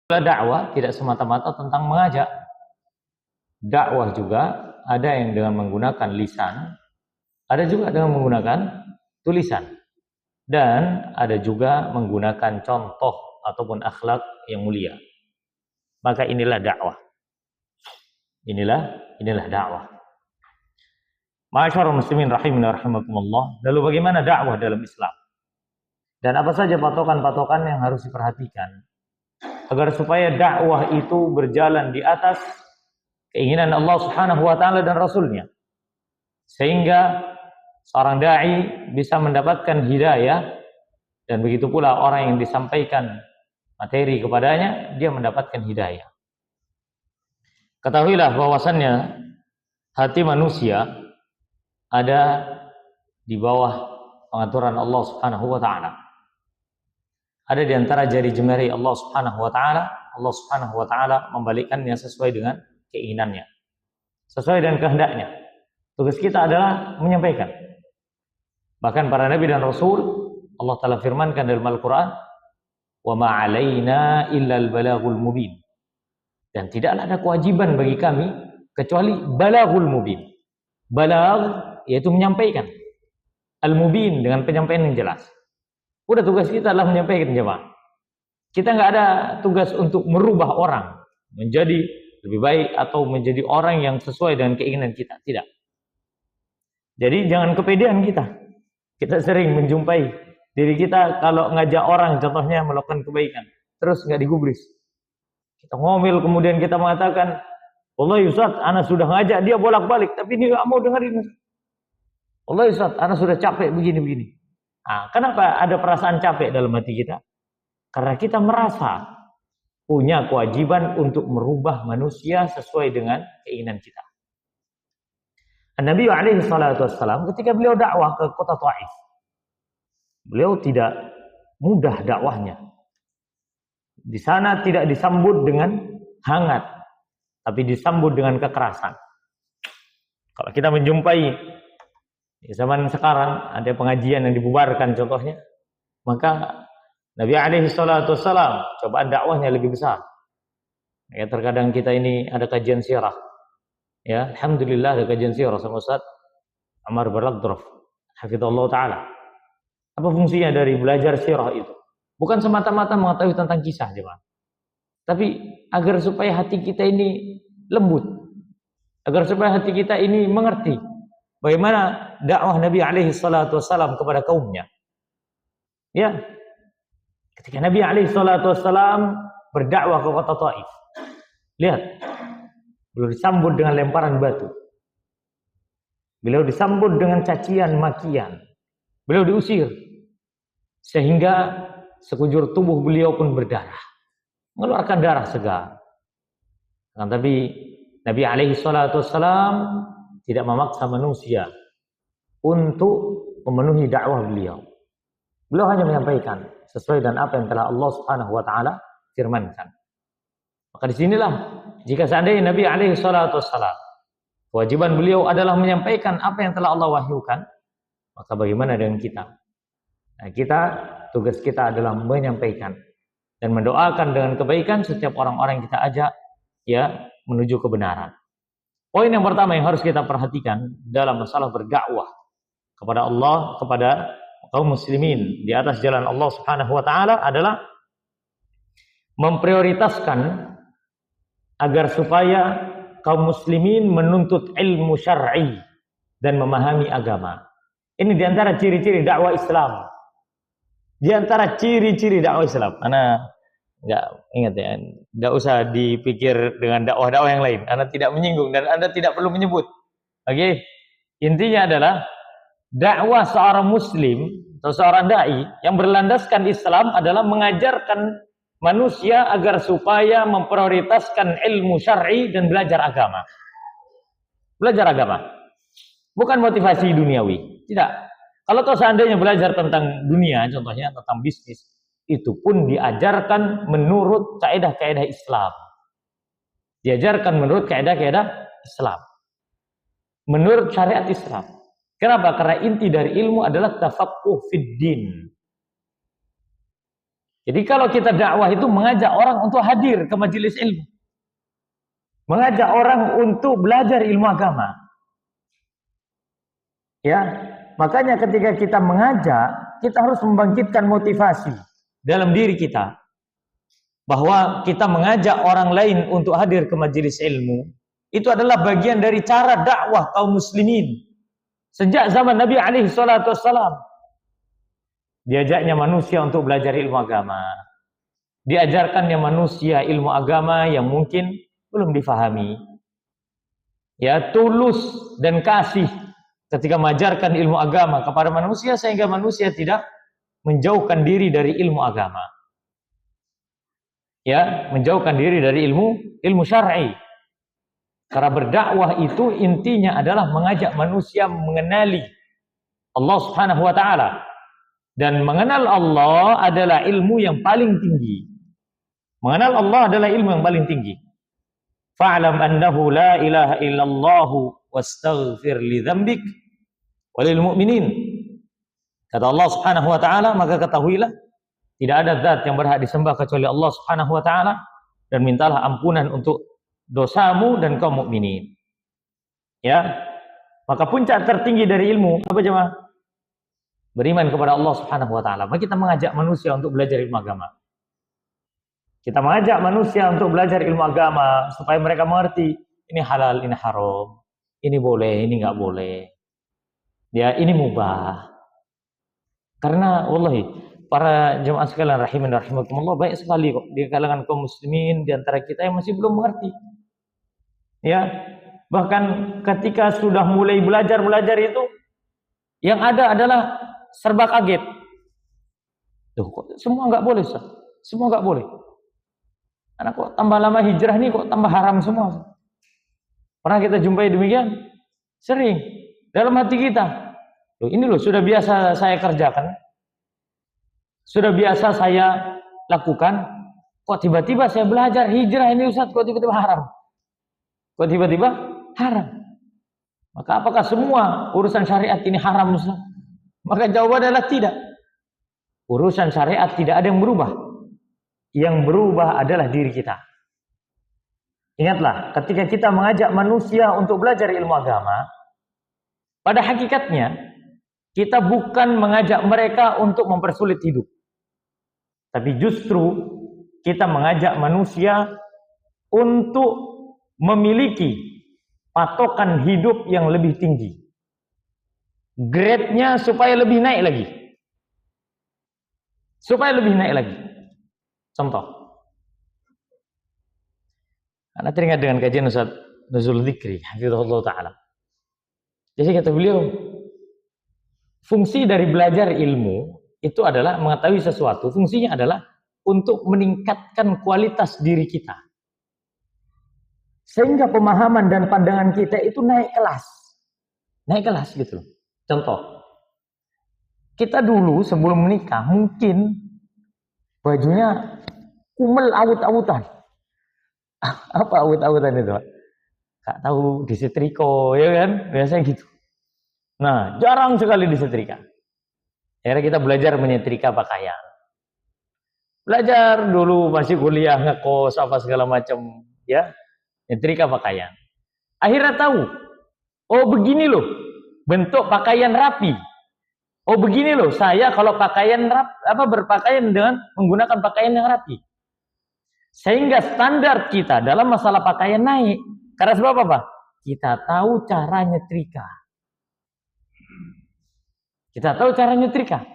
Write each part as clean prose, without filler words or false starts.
Dakwah tidak semata-mata tentang mengajak. Dakwah juga ada yang dengan menggunakan lisan, ada juga dengan menggunakan tulisan, dan ada juga menggunakan contoh ataupun akhlak yang mulia. Maka inilah dakwah. Inilah dakwah. Ma'asyiral muslimin rahimani rahimakumullah. Lalu bagaimana dakwah dalam Islam? Dan apa saja patokan-patokan yang harus diperhatikan agar supaya dakwah itu berjalan di atas keinginan Allah Subhanahu wa taala dan Rasulnya, sehingga seorang dai bisa mendapatkan hidayah, dan begitu pula orang yang disampaikan materi kepadanya dia mendapatkan hidayah. Ketahuilah bahwasannya hati manusia ada di bawah pengaturan Allah Subhanahu wa taala. Ada di antara jari jemari Allah Subhanahu wa taala. Allah Subhanahu wa taala membalikkannya sesuai dengan keinginannya, sesuai dengan kehendaknya. Tugas kita adalah menyampaikan. Bahkan para nabi dan rasul, Allah Ta'ala firmankan dalam Al-Quran, wa ma'alaina illal balaghul mubin. Dan tidaklah ada kewajiban bagi kami kecuali balaghul mubin. Balagh yaitu menyampaikan. Al-mubin dengan penyampaian yang jelas. Udah, tugas kita adalah menyampaikan, jemaah. Kita nggak ada tugas untuk merubah orang menjadi lebih baik atau menjadi orang yang sesuai dengan keinginan kita. Tidak. Jadi jangan kepedean kita. Kita sering menjumpai diri kita kalau ngajak orang, contohnya melakukan kebaikan, terus nggak digubris. Kita ngomel, kemudian kita mengatakan, wallahi Ustaz, ana sudah ngajak dia bolak-balik, tapi dia nggak mau dengerin. Wallahi Ustaz, ana sudah capek begini-begini. Nah, kenapa ada perasaan capek dalam hati kita? Karena kita merasa punya kewajiban untuk merubah manusia sesuai dengan keinginan kita. Nabi alaihi salatu wassalam ketika beliau dakwah ke kota Taif, beliau tidak mudah dakwahnya. Di sana tidak disambut dengan hangat, tapi disambut dengan kekerasan. Kalau kita menjumpai di zaman sekarang ada pengajian yang dibubarkan contohnya, maka Nabi alaihi salatu wassalam cobaan dakwahnya lebih besar. Ya, terkadang kita ini ada kajian sirah. Ya, alhamdulillah ada kajian sirah sama Ustaz Ammar Baradraf, hafizallahu taala. Apa fungsinya dari belajar sirah itu? Bukan semata-mata mengetahui tentang kisah, jemaah. Tapi agar supaya hati kita ini lembut. Agar supaya hati kita ini mengerti bagaimana dakwah Nabi alaihi salatu wassalam kepada kaumnya. Ya. Ketika Nabi alaihi salatu wassalam berdakwah ke kota Taif, lihat, beliau disambut dengan lemparan batu. Beliau disambut dengan cacian makian. Beliau diusir. Sehingga sekujur tubuh beliau pun berdarah. Mengeluarkan darah segar. Tapi Nabi alaihi salatu wassalam tidak memaksa manusia untuk memenuhi dakwah beliau. Beliau hanya menyampaikan sesuai dengan apa yang telah Allah Subhanahu wa taala firmankan. Maka disinilah jika seandainya Nabi alaihi salatu wassalam kewajiban beliau adalah menyampaikan apa yang telah Allah wahyukan, maka bagaimana dengan kita? Nah, tugas kita adalah menyampaikan dan mendoakan dengan kebaikan setiap orang-orang yang kita ajak ya menuju kebenaran. Poin yang pertama yang harus kita perhatikan dalam masalah berdakwah kepada Allah, kepada kaum muslimin di atas jalan Allah Subhanahu wa taala adalah memprioritaskan agar supaya kaum muslimin menuntut ilmu syar'i dan memahami agama. Ini di antara ciri-ciri dakwah Islam. Di antara ciri-ciri dakwah Islam. Ana enggak ingat ya, enggak usah dipikir dengan dakwah-dakwah yang lain. Ana tidak menyinggung dan Anda tidak perlu menyebut. Oke. Intinya adalah dakwah seorang muslim atau seorang dai yang berlandaskan Islam adalah mengajarkan manusia agar supaya memprioritaskan ilmu syar'i dan belajar agama. Belajar agama. Bukan motivasi duniawi. Tidak. Kalau seandainya belajar tentang dunia, contohnya tentang bisnis, itu pun diajarkan menurut kaidah-kaidah Islam. Diajarkan menurut kaidah-kaidah Islam. Menurut syariat Islam. Kenapa? Karena inti dari ilmu adalah tafaqquh fid din. Jadi kalau kita dakwah itu mengajak orang untuk hadir ke majelis ilmu. Mengajak orang untuk belajar ilmu agama. Ya, makanya ketika kita mengajak, kita harus membangkitkan motivasi dalam diri kita. Bahwa kita mengajak orang lain untuk hadir ke majelis ilmu. Itu adalah bagian dari cara dakwah kaum muslimin. Sejak zaman Nabi alaihi salatu wassalam. Diajaknya manusia untuk belajar ilmu agama. Diajarkannya manusia ilmu agama yang mungkin belum difahami. Ya, tulus dan kasih ketika mengajarkan ilmu agama kepada manusia sehingga manusia tidak menjauhkan diri dari ilmu agama. Ya, menjauhkan diri dari ilmu syar'i. Karena berdakwah itu intinya adalah mengajak manusia mengenali Allah Subhanahu wa taala. Dan mengenal Allah adalah ilmu yang paling tinggi. Mengenal Allah adalah ilmu yang paling tinggi. Fa'lam annahu la ilaha illallah wastaghfir li dzambik walil mu'minin. Kata Allah Subhanahu wa taala, maka ketahuilah tidak ada zat yang berhak disembah kecuali Allah Subhanahu wa taala dan mintalah ampunan untuk dosamu dan kaum mukminin. Ya. Maka puncak tertinggi dari ilmu apa jemaah? Beriman kepada Allah Subhanahu wa taala. Maka kita mengajak manusia untuk belajar ilmu agama. Kita mengajak manusia untuk belajar ilmu agama supaya mereka mengerti ini halal, ini haram, ini boleh, ini enggak boleh. Ya, ini mubah. Karena wallahi para jemaah sekalian rahimin rahimakumullah, banyak sekali kok di kalangan kaum muslimin di antara kita yang masih belum mengerti. Ya, bahkan ketika sudah mulai belajar itu yang ada adalah serba kaget. Tuh, kok semua enggak boleh, Ustaz? Semua enggak boleh. Karena kok tambah lama hijrah nih kok tambah haram semua. Pernah kita jumpai demikian? Sering. Dalam hati kita. Loh, ini loh sudah biasa saya kerjakan. Sudah biasa saya lakukan. Kok tiba-tiba saya belajar hijrah ini Ustaz, kok tiba-tiba haram? Kok tiba-tiba haram? Maka apakah semua urusan syariat ini haram Ustaz? Maka jawabannya adalah tidak. Urusan syariat tidak ada yang berubah. Yang berubah adalah diri kita. Ingatlah, ketika kita mengajak manusia untuk belajar ilmu agama, pada hakikatnya kita bukan mengajak mereka untuk mempersulit hidup. Tapi justru kita mengajak manusia untuk memiliki patokan hidup yang lebih tinggi. Grade-nya supaya lebih naik lagi. Supaya lebih naik lagi. Contoh. Anda teringat dengan kajian Ustaz Nuzul Dzikri, hafizahullah ta'ala. Jadi kata beliau, fungsi dari belajar ilmu itu adalah mengetahui sesuatu. Fungsinya adalah untuk meningkatkan kualitas diri kita. Sehingga pemahaman dan pandangan kita itu naik kelas. Naik kelas gitu loh. Contoh, kita dulu sebelum menikah mungkin bajunya kumel awut-awutan. Apa awut-awutan itu? Gak tahu disetrika, ya kan? Biasanya gitu. Nah, jarang sekali disetrika. Akhirnya kita belajar menyetrika pakaian. Belajar dulu masih kuliah ngekos apa segala macam, ya. Nyetrika pakaian. Akhirnya tahu, oh begini loh bentuk pakaian rapi. Oh begini loh, saya kalau pakaian berpakaian dengan menggunakan pakaian yang rapi. Sehingga standar kita dalam masalah pakaian naik. Karena sebab apa? Kita tahu cara nyetrika. Kita tahu cara nyetrika.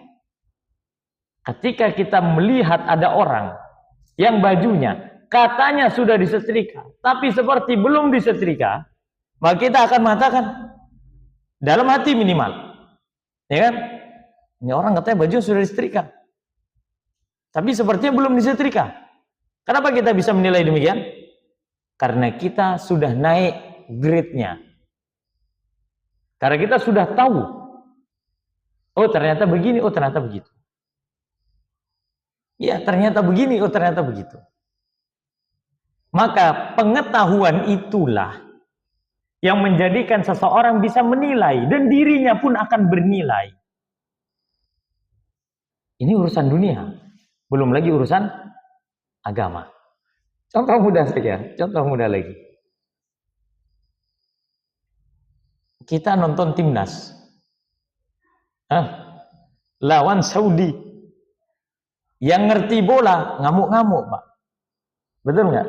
Ketika kita melihat ada orang yang bajunya katanya sudah disetrika, tapi seperti belum disetrika, maka kita akan mengatakan dalam hati minimal, ya kan? Ini orang katanya baju sudah disetrika, tapi sepertinya belum disetrika. Kenapa kita bisa menilai demikian? Karena kita sudah naik grade-nya. Karena kita sudah tahu, oh ternyata begini, oh ternyata begitu. Ya ternyata begini, oh ternyata begitu. Maka pengetahuan itulah yang menjadikan seseorang bisa menilai dan dirinya pun akan bernilai. Ini urusan dunia. Belum lagi urusan agama. Contoh mudah saja, contoh mudah lagi. Kita nonton timnas. Lawan Saudi. Yang ngerti bola ngamuk-ngamuk, Pak. Betul nggak?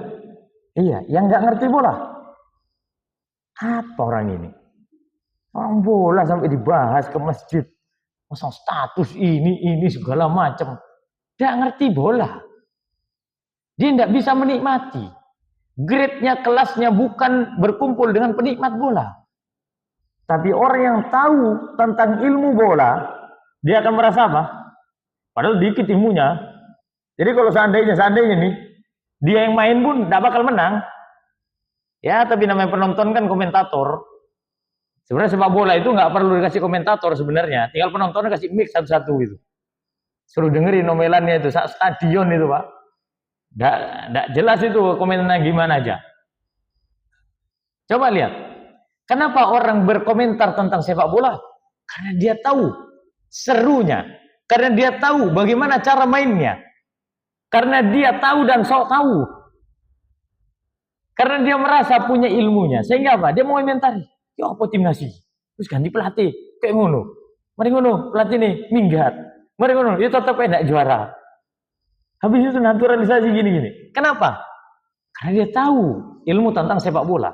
Iya, yang nggak ngerti bola. Apa orang ini? Orang bola sampai dibahas ke masjid. Masang status ini segala macam. Nggak ngerti bola. Dia nggak bisa menikmati. Grade-nya, kelasnya bukan berkumpul dengan penikmat bola. Tapi orang yang tahu tentang ilmu bola, dia akan merasa apa? Padahal dikit ilmunya. Jadi kalau seandainya nih, dia yang main pun tidak bakal menang. Ya, tapi namanya penonton kan komentator. Sebenarnya sepak bola itu nggak perlu dikasih komentator sebenarnya. Tinggal penontonnya kasih mix satu-satu gitu. Suruh dengerin nomelannya itu, saat stadion itu, Pak. Nggak jelas itu komentarnya gimana aja. Coba lihat. Kenapa orang berkomentar tentang sepak bola? Karena dia tahu serunya. Karena dia tahu bagaimana cara mainnya. Karena dia tahu dan sok tahu. Karena dia merasa punya ilmunya. Sehingga apa? Dia mau komentari. Ya apa timnas ini? Terus ganti pelatih. Kayak ngono. Mari ngono, pelatih nih minggat. Mari ngono, dia tetap enak juara. Habis itu naturalisasi gini-gini. Kenapa? Karena dia tahu ilmu tentang sepak bola.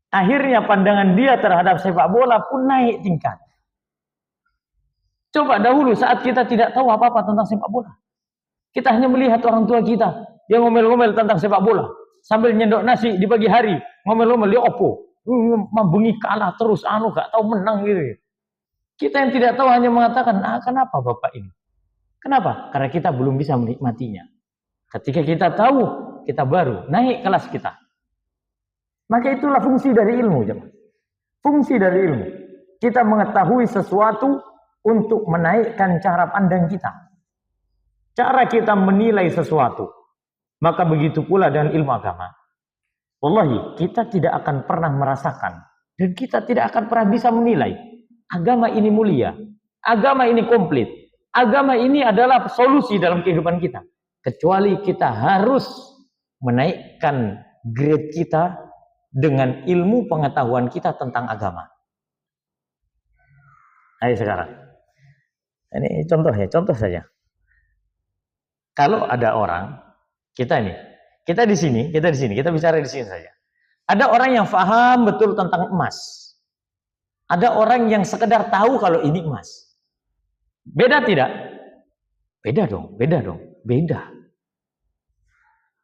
Akhirnya pandangan dia terhadap sepak bola pun naik tingkat. Coba dahulu saat kita tidak tahu apa-apa tentang sepak bola. Kita hanya melihat orang tua kita. Dia ngomel-ngomel tentang sepak bola. Sambil nyendok nasi di pagi hari. Ngomel-ngomel, dia opo. Membengi kalah terus, gak tahu menang gitu. Kita yang tidak tahu hanya mengatakan, kenapa bapak ini? Kenapa? Karena kita belum bisa menikmatinya. Ketika kita tahu, kita baru naik kelas kita. Maka itulah fungsi dari ilmu, jemaah. Fungsi dari ilmu. Kita mengetahui sesuatu untuk menaikkan cara pandang kita. Cara kita menilai sesuatu. Maka begitu pula dengan ilmu agama. Wallahi, kita tidak akan pernah merasakan. Dan kita tidak akan pernah bisa menilai. Agama ini mulia. Agama ini komplit. Agama ini adalah solusi dalam kehidupan kita. Kecuali kita harus menaikkan grade kita dengan ilmu pengetahuan kita tentang agama. Ayo sekarang. Ini contoh saja. Kalau ada orang, kita di sini, kita bicara di sini saja. Ada orang yang paham betul tentang emas. Ada orang yang sekedar tahu kalau ini emas. Beda tidak? Beda dong. Beda.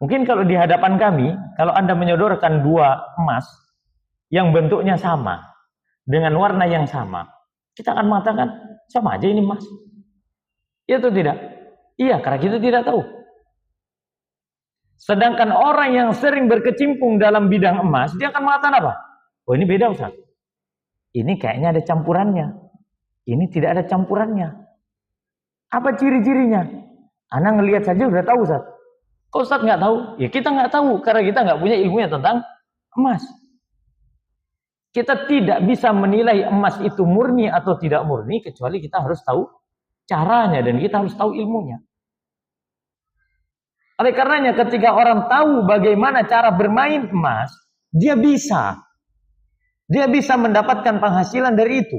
Mungkin kalau di hadapan kami, kalau Anda menyodorkan dua emas yang bentuknya sama, dengan warna yang sama, kita akan mengatakan, sama aja ini emas. Iya atau tidak? Iya, karena kita tidak tahu. Sedangkan orang yang sering berkecimpung dalam bidang emas, dia akan mengatakan apa? Oh, ini beda, Ustaz. Ini kayaknya ada campurannya. Ini tidak ada campurannya. Apa ciri-cirinya? Anda ngelihat saja udah tahu, Ustaz. Kok Ustaz nggak tahu? Ya kita nggak tahu karena kita nggak punya ilmunya tentang emas. Kita tidak bisa menilai emas itu murni atau tidak murni kecuali kita harus tahu caranya dan kita harus tahu ilmunya. Oleh karenanya ketika orang tahu bagaimana cara bermain emas, dia bisa mendapatkan penghasilan dari itu.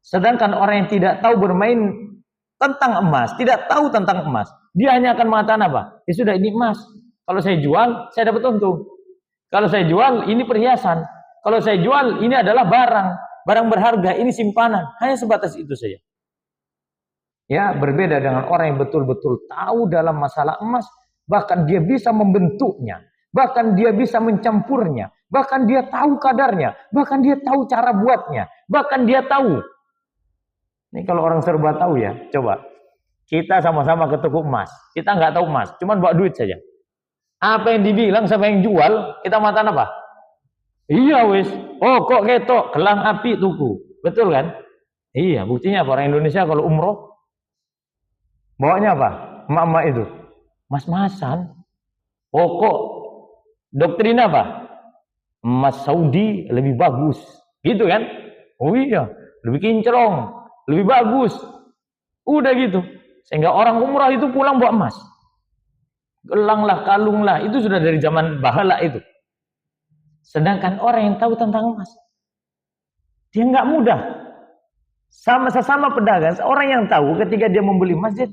Sedangkan orang yang tidak tahu bermain tentang emas, tidak tahu tentang emas, dia hanya akan mengatakan apa? Ya sudah, ini emas. Kalau saya jual, saya dapat untung. Kalau saya jual, ini perhiasan. Kalau saya jual, ini adalah barang berharga, ini simpanan. Hanya sebatas itu saja. Ya, berbeda dengan orang yang betul-betul tahu dalam masalah emas, bahkan dia bisa membentuknya, bahkan dia bisa mencampurnya, bahkan dia tahu kadarnya, bahkan dia tahu cara buatnya, bahkan dia tahu. Ini kalau orang serba tahu ya, coba. Kita sama-sama ke toko emas. Kita nggak tahu emas, cuman bawa duit saja. Apa yang dibilang sama yang jual, kita matan apa? Iya wis. Oh kok ketok, gelang api tuku. Betul kan? Iya, buktinya apa? Orang Indonesia kalau umroh, bawanya apa? Emak-emak itu. Mas-masan. Oh kok doktrin apa? Emas Saudi lebih bagus. Gitu kan? Oh iya, lebih kinclong, lebih bagus. Udah gitu. Sehingga orang umrah itu pulang bawa emas. Gelang lah, kalung lah, itu sudah dari zaman bahala itu. Sedangkan orang yang tahu tentang emas, dia nggak mudah. Sama sesama pedagang, orang yang tahu ketika dia membeli emas, dia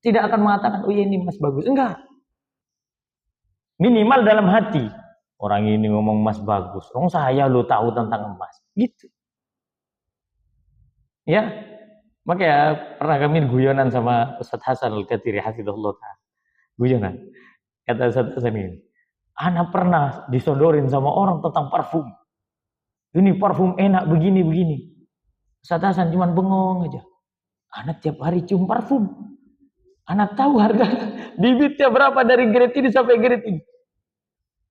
tidak akan mengatakan, oh iya ini emas bagus. Enggak. Minimal dalam hati, orang ini ngomong emas bagus, orang saya lo tahu tentang emas, gitu. Ya, makanya pernah kami guyonan sama Ustaz Hasan Al-Katiri hafizahullah ta'ala. Guyonan. Kata Ustaz Hasan ini, ana pernah disodorin sama orang tentang parfum. Ini parfum enak begini-begini. Ustaz Hasan cuman bengong aja. Ana tiap hari cium parfum. Anak tahu harga bibitnya berapa dari grade ini sampai grade ini.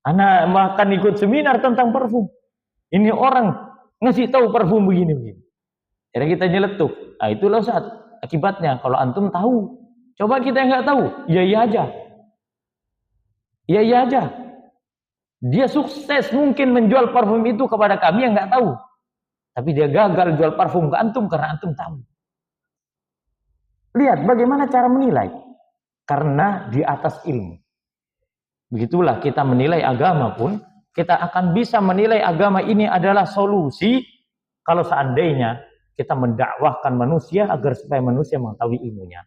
Anak makan ikut seminar tentang parfum. Ini orang ngasih tahu parfum begini-begini. Jadi kita nyeletuk. Nah, itulah Ustaz akibatnya. Kalau antum tahu, coba kita yang nggak tahu, iya aja. Iya aja. Dia sukses mungkin menjual parfum itu kepada kami yang nggak tahu. Tapi dia gagal jual parfum ke antum karena antum tahu. Lihat bagaimana cara menilai. Karena di atas ilmu. Begitulah kita menilai agama pun. Kita akan bisa menilai agama ini adalah solusi. Kalau seandainya kita mendakwahkan manusia agar supaya manusia mengetahui ilmunya.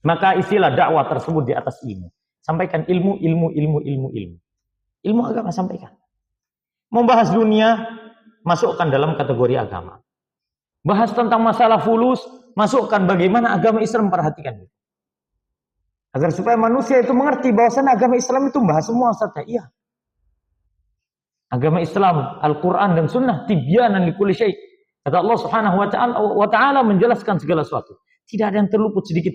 Maka istilah dakwah tersebut di atas ilmu. Sampaikan ilmu. Ilmu agama sampaikan. Membahas dunia, masukkan dalam kategori agama. Bahas tentang masalah fulus, masukkan bagaimana agama Islam memperhatikan itu. Agar supaya manusia itu mengerti bahwasannya agama Islam itu membahas semua saja. Iya. Agama Islam, Al-Quran dan Sunnah, tibyanan likulli syai'. Kata Allah Subhanahu wa ta'ala menjelaskan segala sesuatu. Tidak ada yang terluput sedikit.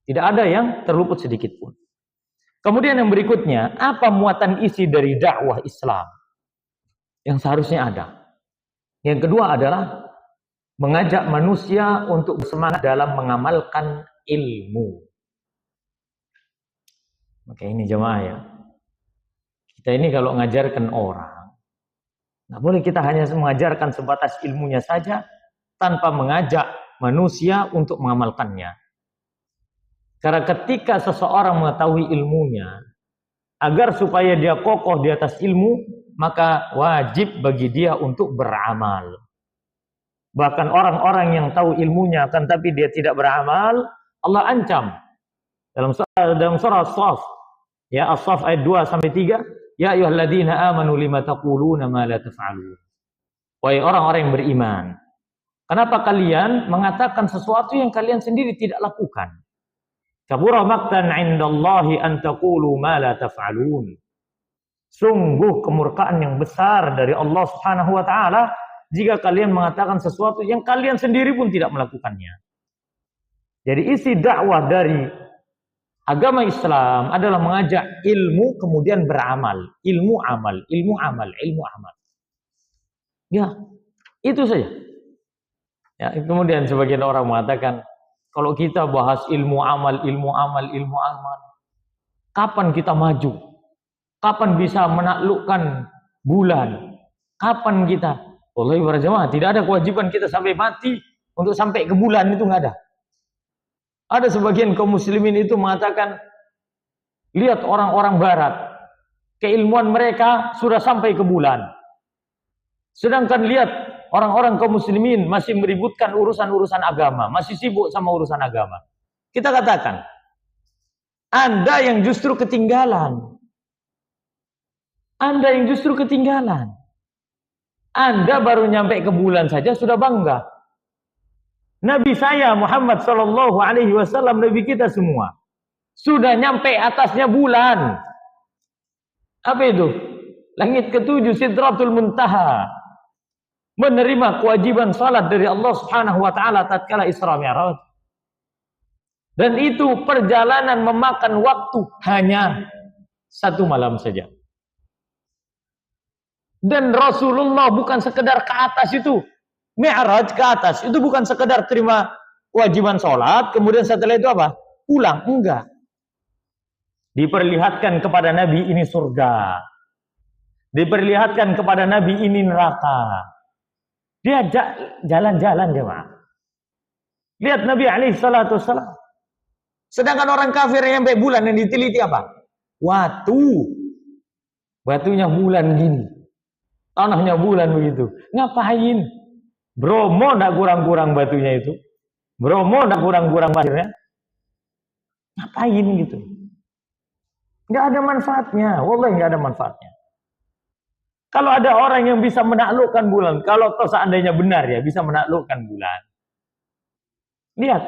Tidak ada yang terluput sedikit pun. Kemudian yang berikutnya, apa muatan isi dari dakwah Islam yang seharusnya ada? Yang kedua adalah mengajak manusia untuk bersemangat dalam mengamalkan ilmu. Oke, ini jemaah ya. Kita ini kalau mengajarkan orang, nggak boleh kita hanya mengajarkan sebatas ilmunya saja tanpa mengajak manusia untuk mengamalkannya. Karena ketika seseorang mengetahui ilmunya, agar supaya dia kokoh di atas ilmu, maka wajib bagi dia untuk beramal. Bahkan orang-orang yang tahu ilmunya kan tapi dia tidak beramal, Allah ancam dalam surah As-Saff, ya As-Saff ayat 2 sampai 3, ya ayyuhalladzina amanu lima taquluna ma la taf'alun. Wahai orang-orang yang beriman, kenapa kalian mengatakan sesuatu yang kalian sendiri tidak lakukan? Kabura maqtan 'indallahi an taqulu ma la taf'alun. Sungguh kemurkaan yang besar dari Allah Subhanahu wa taala jika kalian mengatakan sesuatu yang kalian sendiri pun tidak melakukannya. Jadi isi dakwah dari agama Islam adalah mengajak ilmu kemudian beramal. Ilmu amal. Ya, itu saja. Ya, kemudian sebagian orang mengatakan, kalau kita bahas ilmu amal, kapan kita maju? Kapan bisa menaklukkan bulan? Kapan kita? Wallahi para jemaah, tidak ada kewajiban kita sampai mati untuk sampai ke bulan, itu nggak ada. Ada sebagian kaum muslimin itu mengatakan, lihat orang-orang barat, keilmuan mereka sudah sampai ke bulan. Sedangkan lihat orang-orang kaum muslimin masih meributkan urusan-urusan agama, masih sibuk sama urusan agama. Kita katakan, Anda yang justru ketinggalan. Anda yang justru ketinggalan. Anda baru nyampe ke bulan saja sudah bangga. Nabi saya Muhammad sallallahu alaihi wasallam, nabi kita semua, sudah nyampe atasnya bulan. Apa itu? Langit ketujuh, Sidratul Muntaha. Menerima kewajiban salat dari Allah Subhanahu wa taala tatkala Isra Mi'raj. Dan itu perjalanan memakan waktu hanya 1 malam saja. Dan Rasulullah bukan sekedar ke atas itu, Mi'raj ke atas, itu bukan sekedar terima kewajiban sholat, kemudian setelah itu apa? Pulang, enggak. Diperlihatkan kepada Nabi ini surga. Diperlihatkan kepada Nabi ini neraka. Dia jalan-jalan jemaah. Lihat Nabi alaihi salatu wassalam. Sedangkan orang kafir yang sampai bulan yang diteliti apa? Watu. Batunya bulan gini. Tanahnya bulan begitu. Ngapain? Bromo enggak kurang-kurang batunya itu. Bromo enggak kurang-kurang pasirnya. Ngapain gitu? Enggak ada manfaatnya. Wallahi enggak ada manfaatnya. Kalau ada orang yang bisa menaklukkan bulan, kalau toh seandainya benar ya bisa menaklukkan bulan. Lihat.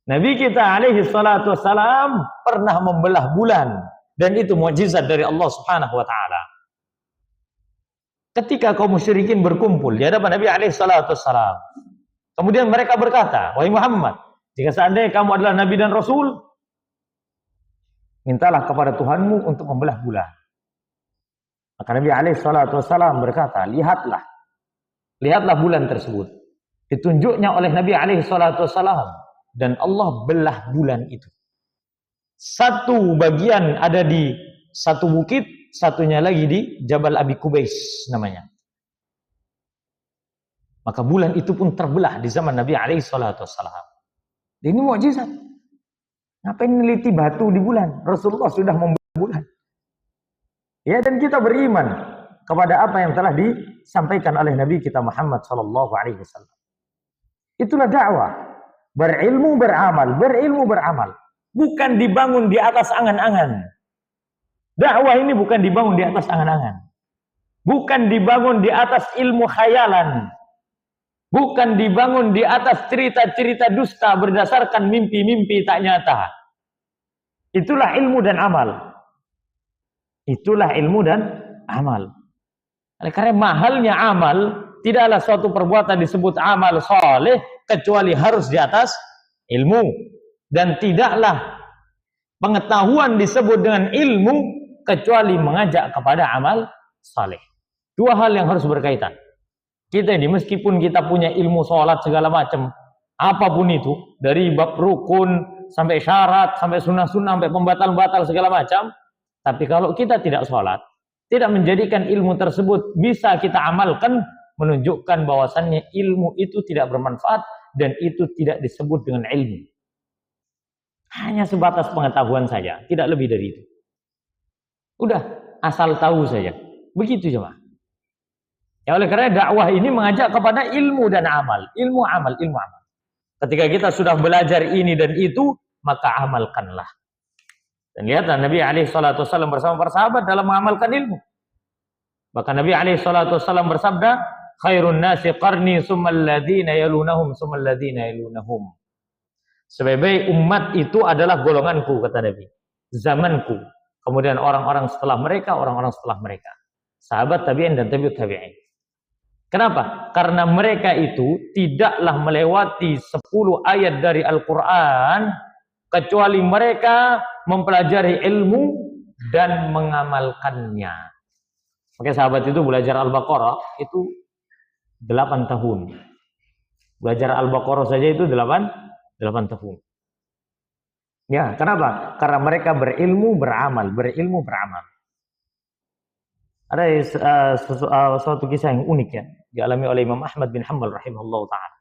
Nabi kita alaihi salatu wassalam pernah membelah bulan dan itu mukjizat dari Allah Subhanahu wa taala. Ketika kaum musyrikin berkumpul di hadapan Nabi alaihi salatu wassalam. Kemudian mereka berkata, "Wahai Muhammad, jika seandainya kamu adalah nabi dan rasul, mintalah kepada Tuhanmu untuk membelah bulan." Maka Nabi alaihi salatu wassalam berkata, "Lihatlah bulan tersebut." Ditunjuknya oleh Nabi alaihi salatu wassalam. Dan Allah belah bulan itu. Satu bagian ada di satu bukit, satunya lagi di Jabal Abi Kubais namanya. Maka bulan itu pun terbelah di zaman Nabi alaihi salatu wassalam. Ini mukjizat. Ngapain meneliti batu di bulan? Rasulullah sudah membelah bulan. Ya, dan kita beriman kepada apa yang telah disampaikan oleh Nabi kita Muhammad sallallahu alaihi wasallam. Itulah dakwah. Berilmu beramal, berilmu beramal. Bukan dibangun di atas angan-angan. Dakwah ini bukan dibangun di atas angan-angan. Bukan dibangun di atas ilmu khayalan. Bukan dibangun di atas cerita-cerita dusta berdasarkan mimpi-mimpi tak nyata. Itulah ilmu dan amal. Itulah ilmu dan amal. Karena mahalnya amal, tidaklah suatu perbuatan disebut amal soleh kecuali harus di atas ilmu. Dan tidaklah pengetahuan disebut dengan ilmu kecuali mengajak kepada amal saleh. Dua hal yang harus berkaitan. Kita ini meskipun kita punya ilmu sholat segala macam, apapun itu, dari bab rukun sampai syarat, sampai sunnah-sunnah, sampai pembatal-batal segala macam, tapi kalau kita tidak sholat, tidak menjadikan ilmu tersebut bisa kita amalkan, menunjukkan bahwasannya ilmu itu tidak bermanfaat dan itu tidak disebut dengan ilmu. Hanya sebatas pengetahuan saja, tidak lebih dari itu. Udah, asal tahu saja. Begitu cuma. Ya, oleh karena dakwah ini mengajak kepada ilmu dan amal. Ilmu amal, ilmu amal. Ketika kita sudah belajar ini dan itu, maka amalkanlah. Dan lihatlah Nabi alaihissalam bersama para sahabat dalam mengamalkan ilmu. Bahkan Nabi alaihissalam bersabda, khairun nasi qarni summal ladzina yalunahum summal ladzina yalunahum. Sebaik-baik umat itu adalah golonganku, kata Nabi. Zamanku. Kemudian orang-orang setelah mereka, orang-orang setelah mereka. Sahabat tabi'in dan tabi'ut tabi'in. Kenapa? Karena mereka itu tidaklah melewati 10 ayat dari Al-Quran kecuali mereka mempelajari ilmu dan mengamalkannya. Oke, sahabat itu belajar Al-Baqarah itu 8 tahun. Belajar Al-Baqarah saja itu 8 tahun. Ya, kenapa? Karena mereka berilmu beramal, berilmu beramal. Ada suatu kisah yang unik ya, dialami oleh Imam Ahmad bin Hanbal rahimahullah ta'ala.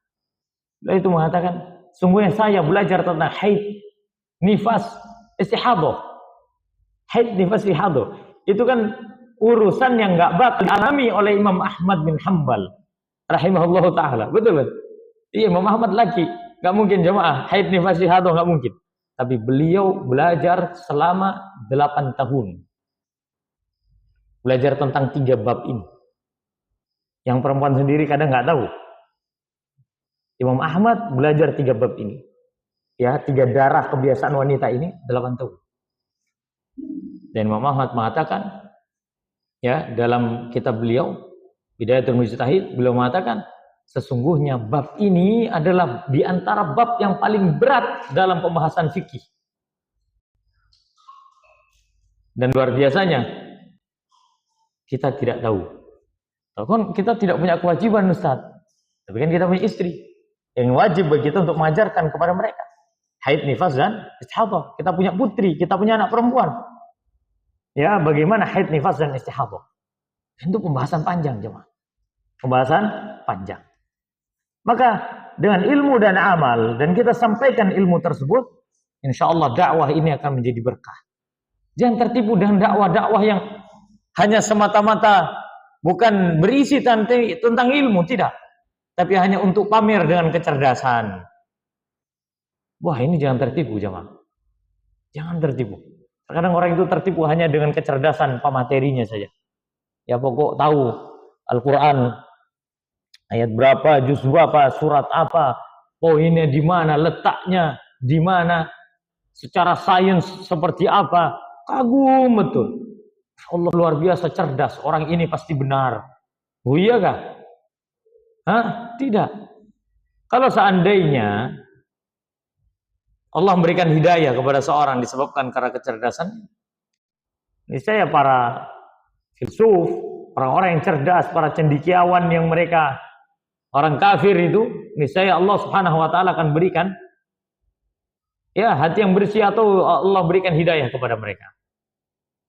Beliau itu mengatakan, sungguhnya saya belajar tentang haid, nifas, istihadah. Haid, nifas, istihadah. Itu kan urusan yang nggak bakal dialami oleh Imam Ahmad bin Hanbal rahimahullah ta'ala. Betul kan? Iya, Imam Ahmad laki, nggak mungkin jemaah haid, nifas, istihadah, nggak mungkin. Tapi beliau belajar selama 8 tahun. Belajar tentang 3 bab ini. Yang perempuan sendiri kadang nggak tahu. Imam Ahmad belajar 3 bab ini. Ya, 3 darah kebiasaan wanita ini 8 tahun. Dan Imam Ahmad mengatakan, ya, dalam kitab beliau, Bidayatul Mujtahid, beliau mengatakan, sesungguhnya bab ini adalah di antara bab yang paling berat dalam pembahasan fikih. Dan luar biasanya, kita tidak tahu. Kan kita tidak punya kewajiban, Ustaz. Tapi kan kita punya istri. Yang wajib bagi kita untuk mengajarkan kepada mereka. Haid, nifas, dan istihadah. Kita punya putri, kita punya anak perempuan. Ya, bagaimana haid, nifas, dan istihadah. Itu pembahasan panjang, jemaah. Pembahasan panjang. Maka dengan ilmu dan amal, dan kita sampaikan ilmu tersebut, insya Allah dakwah ini akan menjadi berkah. Jangan tertipu dengan dakwah-dakwah yang hanya semata-mata bukan berisi tentang ilmu, tidak. Tapi hanya untuk pamer dengan kecerdasan. Wah, ini jangan tertipu jemaah. Jangan tertipu. Terkadang orang itu tertipu hanya dengan kecerdasan pematerinya saja. Ya pokok tahu Al-Quran ayat berapa, juz berapa, surat apa, poinnya di mana, letaknya di mana, secara sains seperti apa, kagum betul. Allah luar biasa cerdas, orang ini pasti benar. Oh iya kah? Hah? Tidak. Kalau seandainya Allah memberikan hidayah kepada seorang disebabkan karena kecerdasan, niscaya para filsuf, orang-orang yang cerdas, para cendekiawan yang mereka orang kafir itu, niscaya Allah Subhanahu wa taala akan berikan ya hati yang bersih, atau Allah berikan hidayah kepada mereka.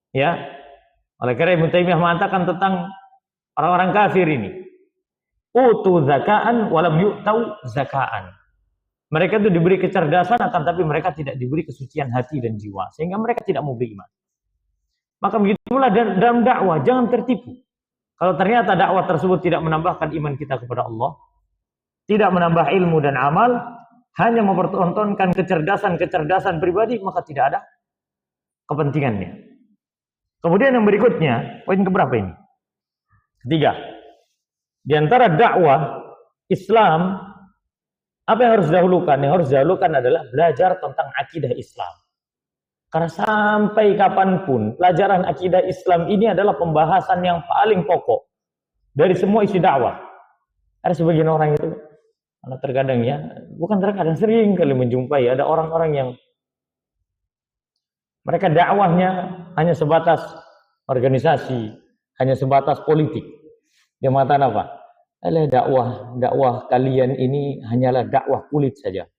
Ya. Oleh karena Ibnu Taimiyah mengatakan tentang orang-orang kafir ini, utu zakaan walam yu'tau zakaan. Mereka itu diberi kecerdasan, akan tapi mereka tidak diberi kesucian hati dan jiwa, sehingga mereka tidak mau beriman. Maka begitu pula dalam dakwah, jangan tertipu. Kalau ternyata dakwah tersebut tidak menambahkan iman kita kepada Allah, tidak menambah ilmu dan amal, hanya mempertontonkan kecerdasan pribadi, maka tidak ada kepentingannya. Kemudian yang berikutnya, poin keberapa ini? Ketiga. Di antara dakwah Islam, apa yang harus didahulukan? Yang harus didahulukan adalah belajar tentang akidah Islam. Karena sampai kapanpun, pelajaran akidah Islam ini adalah pembahasan yang paling pokok dari semua isi dakwah. Ada sebagian orang itu, karena terkadang ya, bukan terkadang, sering kali menjumpai ada orang-orang yang mereka dakwahnya hanya sebatas organisasi, hanya sebatas politik. Dia mengatakan apa? Dakwah kalian ini hanyalah dakwah kulit saja.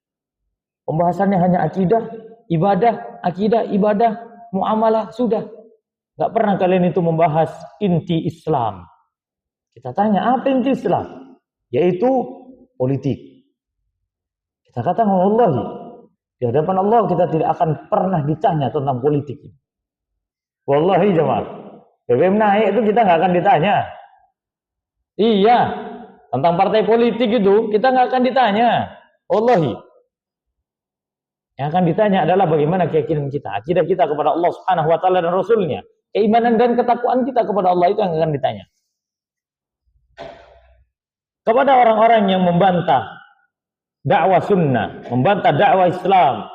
Pembahasannya hanya akidah, ibadah, muamalah, sudah. Gak pernah kalian itu membahas inti Islam. Kita tanya, apa inti Islam? Yaitu politik. Kita katakan, wallahi, di hadapan Allah kita tidak akan pernah ditanya tentang politik. Wallahi jemaah, BBM naik itu kita nggak akan ditanya. Iya, tentang partai politik itu kita nggak akan ditanya. Wallahi, yang akan ditanya adalah bagaimana keyakinan kita, akidah kita kepada Allah Subhanahu Wa Taala dan Rasulnya, keimanan dan ketakwaan kita kepada Allah, itu yang akan ditanya. Kepada orang-orang yang membantah dakwah sunnah, membantah dakwah Islam,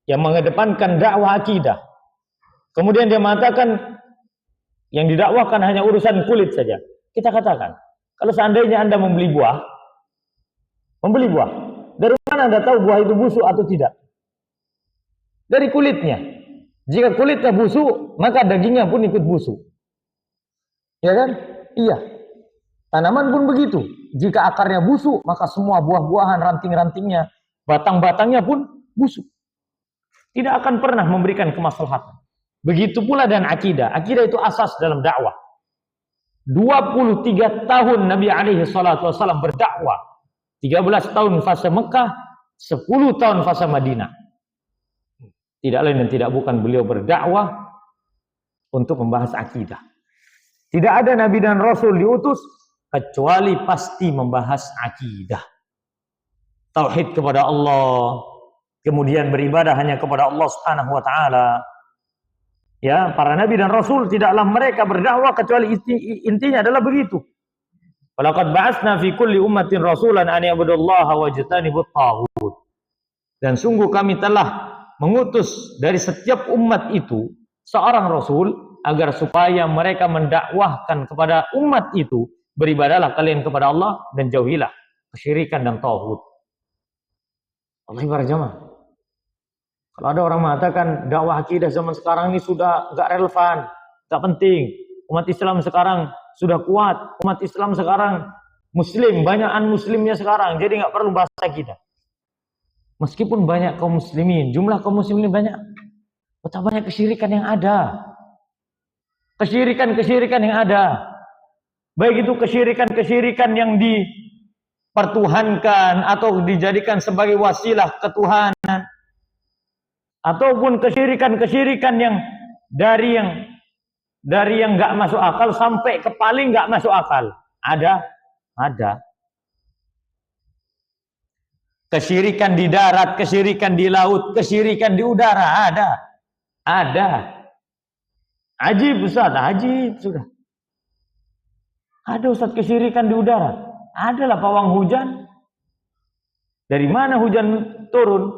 yang mengedepankan dakwah akidah, kemudian dia mengatakan yang didakwakan hanya urusan kulit saja. Kita katakan, kalau seandainya Anda membeli buah, dari mana Anda tahu buah itu busuk atau tidak? Dari kulitnya. Jika kulitnya busuk, maka dagingnya pun ikut busuk. Ya kan? Iya. Tanaman pun begitu. Jika akarnya busuk, maka semua buah-buahan, ranting-rantingnya, batang-batangnya pun busuk. Tidak akan pernah memberikan kemaslahatan. Begitu pula dengan akidah. Akidah itu asas dalam dakwah. 23 tahun Nabi alaihi salatu wasallam berdakwah. 13 tahun fase Mekah, 10 tahun fase Madinah. Tidak lain dan tidak bukan beliau berdakwah untuk membahas akidah. Tidak ada Nabi dan Rasul diutus kecuali pasti membahas akidah. Tauhid kepada Allah, kemudian beribadah hanya kepada Allah Subhanahu wa taala. Ya, para nabi dan rasul tidaklah mereka berdakwah kecuali intinya adalah begitu. Walaqad ba'atsna fi kulli ummatin rasulan an ya'budullaha wajtanibut taghut. Dan sungguh kami telah mengutus dari setiap umat itu seorang rasul agar supaya mereka mendakwahkan kepada umat itu, beribadahlah kalian kepada Allah dan jauhilah kesyirikan dan tauhid. Allah para jamaah. Kalau ada orang mengatakan dakwah akidah zaman sekarang ini sudah enggak relevan, enggak penting. Umat Islam sekarang sudah kuat. Umat Islam sekarang muslim, banyakan muslimnya sekarang, jadi enggak perlu bahas akidah. Meskipun banyak kaum muslimin, jumlah kaum muslimin banyak, betapa banyak kesyirikan yang ada. Kesyirikan yang ada. Baik itu kesyirikan yang dipertuhankan atau dijadikan sebagai wasilah ketuhanan, ataupun kesyirikan-kesyirikan yang dari yang nggak masuk akal sampai ke paling nggak masuk akal. Ada. Kesyirikan di darat, kesyirikan di laut, kesyirikan di udara, ada. Ajib Ustaz, ajib sudah. Ada Ustaz kesyirikan di udara. Adalah pawang hujan. Dari mana hujan turun?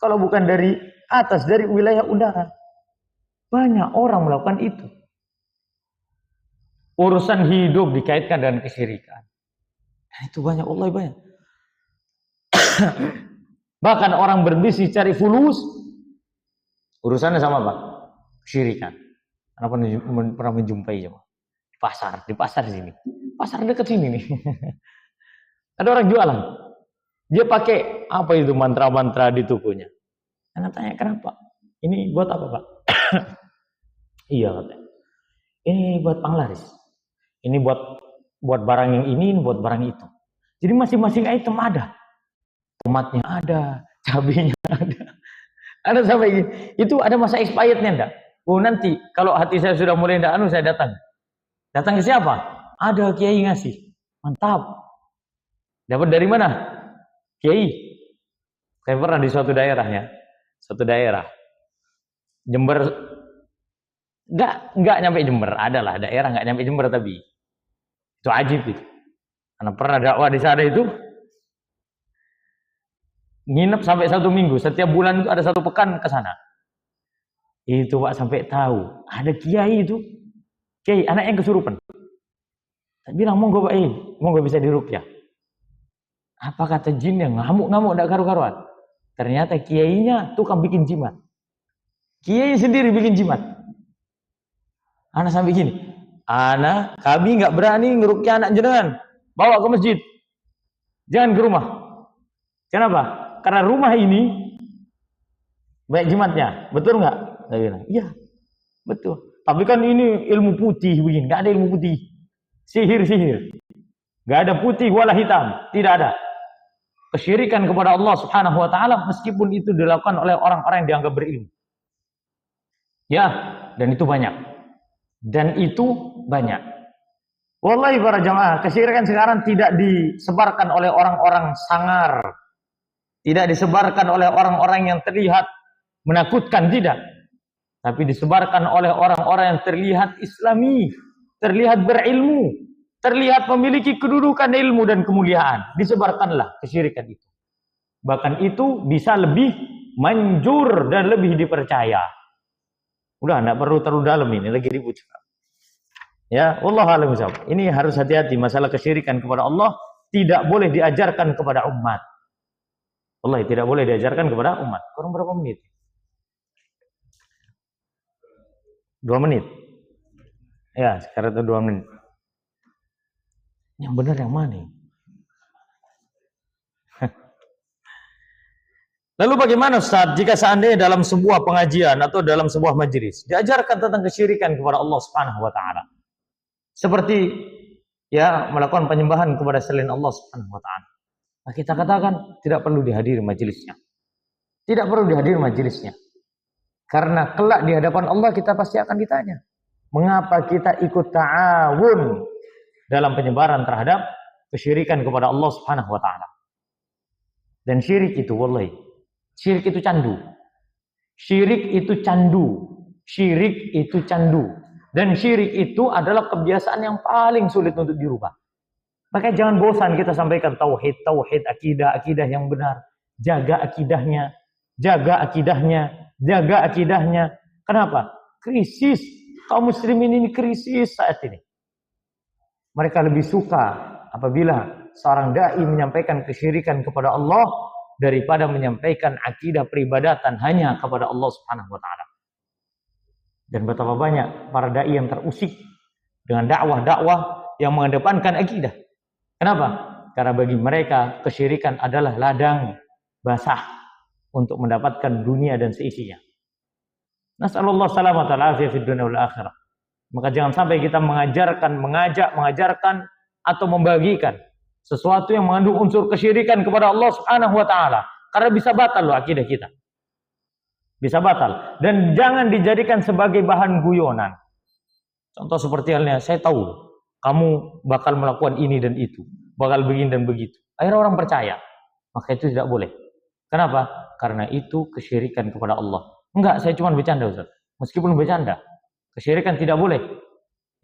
Kalau bukan dari atas, dari wilayah udara. Banyak orang melakukan itu. Urusan hidup dikaitkan dengan kesyirikan. Itu banyak, Allah banyak. Bahkan orang berbisnis cari fulus, urusannya sama Pak, kesyirikan. Kenapa pernah menjumpai ya, di pasar sini, pasar dekat sini nih. Ada orang jualan, dia pakai apa itu mantra-mantra di tubuhnya. Anak tanya kenapa? Ini buat apa Pak? Iya katanya. Ini buat panglaris. Ini buat barang yang ini buat barang itu. Jadi masing-masing item ada. Tomatnya ada, cabenya ada. Ada sampai ini. Itu ada masa expirednya enggak? Oh nanti kalau hati saya sudah mulai enggak saya datang. Datang ke siapa? Ada kiai ngasih. Mantap. Dapat dari mana? Kiai. Saya pernah di suatu daerah ya. Suatu daerah. Jember enggak nyampe Jember, adalah daerah enggak nyampe Jember tapi itu ajib itu. Karena pernah dakwah di sana itu nginep sampai 1 minggu, setiap bulan itu ada 1 pekan ke sana. Itu Pak sampai tahu ada kiai itu, kiai anaknya kesurupan. Saya bilang monggo Pak, monggo bisa diruqyah. Apa kata jin yang ngamuk-ngamuk enggak karu-karuan. Ternyata kiainya tukang bikin jimat. Kiai sendiri bikin jimat. Anak sampai gini, kami nggak berani ngeruqyah anak jenengan, bawa ke masjid, jangan ke rumah. Kenapa? Karena rumah ini baik jimatnya, betul nggak? Saya bilang, iya, betul. Tapi kan ini ilmu putih begini, nggak ada ilmu putih, sihir, nggak ada putih wala hitam, tidak ada. Kesyirikan kepada Allah Subhanahu Wa Taala meskipun itu dilakukan oleh orang-orang yang dianggap berilmu. Ya, dan itu banyak. Wallahi para jamaah, kesyirikan sekarang tidak disebarkan oleh orang-orang sangar. Tidak disebarkan oleh orang-orang yang terlihat menakutkan, tidak. Tapi disebarkan oleh orang-orang yang terlihat islami, terlihat berilmu, terlihat memiliki kedudukan ilmu dan kemuliaan. Disebarkanlah kesyirikan itu. Bahkan itu bisa lebih manjur dan lebih dipercaya. Udah, enggak perlu terlalu dalam ini, lagi ribut. Ya, wallahu a'lam bishawab. Ini harus hati-hati masalah kesyirikan kepada Allah, tidak boleh diajarkan kepada umat. Wallahi tidak boleh diajarkan kepada umat. Kurang berapa menit? 2 menit. Ya, sekarang itu 2 menit. Yang benar yang mana? Lalu bagaimana Ustaz jika seandainya dalam sebuah pengajian atau dalam sebuah majelis diajarkan tentang kesyirikan kepada Allah Subhanahu Wa Taala, seperti ya melakukan penyembahan kepada selain Allah Subhanahu Wa Taala, nah, kita katakan tidak perlu dihadiri majelisnya, tidak perlu dihadiri majelisnya, karena kelak di hadapan Allah kita pasti akan ditanya, mengapa kita ikut ta'awun dalam penyebaran terhadap kesyirikan kepada Allah Subhanahu Wa Taala. Dan syirik itu wallahi, syirik itu candu. Syirik itu candu. Syirik itu candu. Dan syirik itu adalah kebiasaan yang paling sulit untuk dirubah. Maka jangan bosan kita sampaikan tauhid, akidah yang benar. Jaga akidahnya, jaga akidahnya, jaga akidahnya. Kenapa? Krisis. Kaum muslimin ini krisis saat ini. Mereka lebih suka apabila seorang dai menyampaikan kesyirikan kepada Allah daripada menyampaikan akidah peribadatan hanya kepada Allah Subhanahu Wa Taala. Dan betapa banyak para dai yang terusik dengan dakwah-dakwah yang mengedepankan akidah. Kenapa? Karena bagi mereka kesyirikan adalah ladang basah untuk mendapatkan dunia dan seisinya. Nasallallahu salamata wal afiyah fid dunya wal akhirah. Maka jangan sampai kita mengajarkan atau membagikan sesuatu yang mengandung unsur kesyirikan kepada Allah Subhanahu wa taala, karena bisa batal loh akidah kita. Bisa batal, dan jangan dijadikan sebagai bahan guyonan. Contoh seperti halnya, saya tahu kamu bakal melakukan ini dan itu, bakal begini dan begitu. Akhirnya orang percaya, maka itu tidak boleh. Kenapa? Karena itu kesyirikan kepada Allah. Enggak, saya cuma bercanda, Ustaz. Meskipun bercanda, kesyirikan tidak boleh.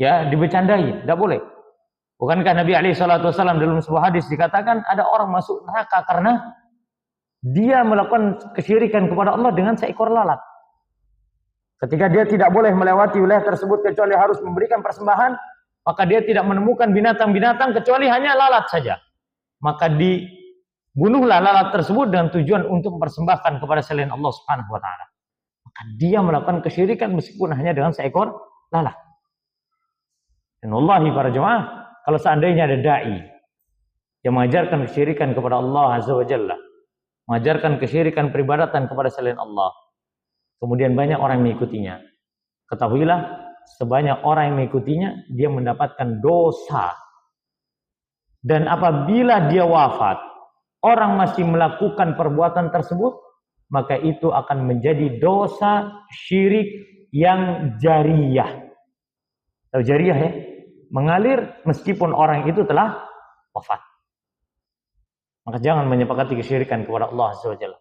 Ya, dibecandai, tidak boleh. Bukankah Nabi SAW dalam sebuah hadis dikatakan ada orang masuk neraka karena dia melakukan kesyirikan kepada Allah dengan seekor lalat. Ketika dia tidak boleh melewati wilayah tersebut kecuali harus memberikan persembahan, maka dia tidak menemukan binatang-binatang kecuali hanya lalat saja. Maka dibunuhlah lalat tersebut dengan tujuan untuk mempersembahkan kepada selain Allah Subhanahu wa taala. Maka dia melakukan kesyirikan meskipun hanya dengan seekor lalat. Dan wallahi para jemaah, kalau seandainya ada dai yang mengajarkan kesyirikan kepada Allah Azza wa Jalla, mengajarkan kesyirikan peribadatan kepada selain Allah, kemudian banyak orang mengikutinya, ketahuilah sebanyak orang yang mengikutinya dia mendapatkan dosa. Dan apabila dia wafat, orang masih melakukan perbuatan tersebut, maka itu akan menjadi dosa syirik yang jariyah. Tahu jariyah ya? Mengalir meskipun orang itu telah wafat. Maka jangan menyepakati kesyirikan kepada Allah Azza wa Jalla.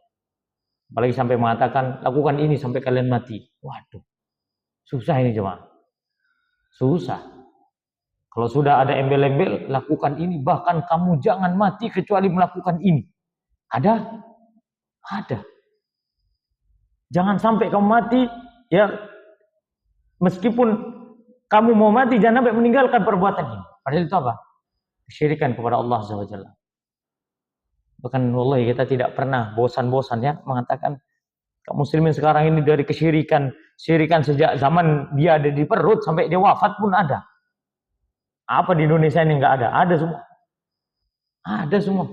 Apalagi sampai mengatakan, lakukan ini sampai kalian mati. Waduh, susah ini jemaah. Susah. Kalau sudah ada embel-embel, lakukan ini. Bahkan kamu jangan mati kecuali melakukan ini. Ada? Ada. Jangan sampai kamu mati, ya, meskipun kamu mau mati, jangan sampai meninggalkan perbuatan ini. Padahal itu apa? Kesyirikan kepada Allah Azza wa Jalla. Bahkan wallahi kita tidak pernah bosan-bosan ya mengatakan kaum muslimin sekarang ini dari kesyirikan sejak zaman dia ada di perut sampai dia wafat pun ada. Apa di Indonesia ini enggak ada? Ada semua. Ada semua.